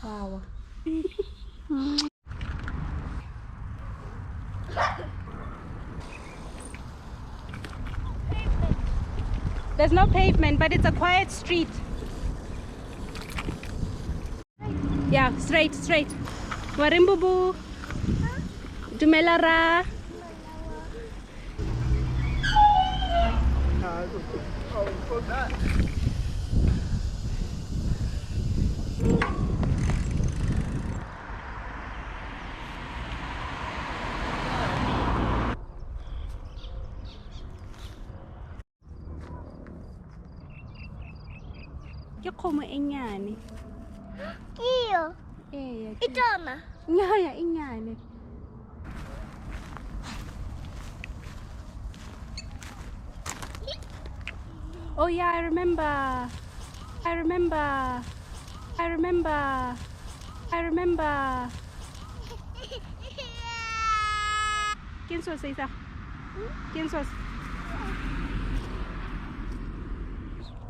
Wow. There's no pavement, but it's a quiet street. Yeah, straight. Warimbubu. Dumelara. Dikgomo e nyane. Iyo. Itoma. Nyaya e nyane. Oh yeah, I remember. ¿Quién sos, Isa? ¿Quién sos?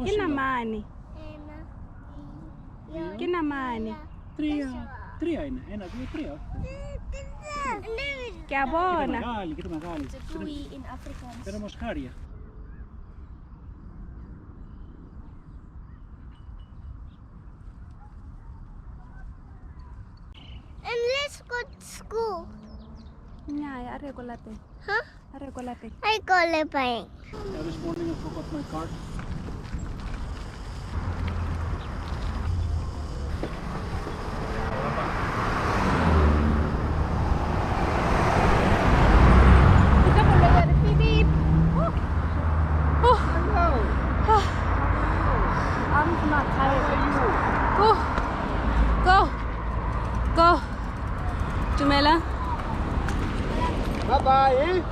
¿Quién namani? ¿Quién namani? Tria aina, enää tuli tria. ¿Qué bona? Kita magali. Tui in Afrikaans. Tenemos harja. And let's go to school. Nyaya, are ko late. Huh? Are ko late. I go living. Yeah, this morning I forgot my card. I'm not tired. Go. Jumela. Bye bye.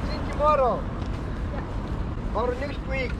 See you tomorrow or next week.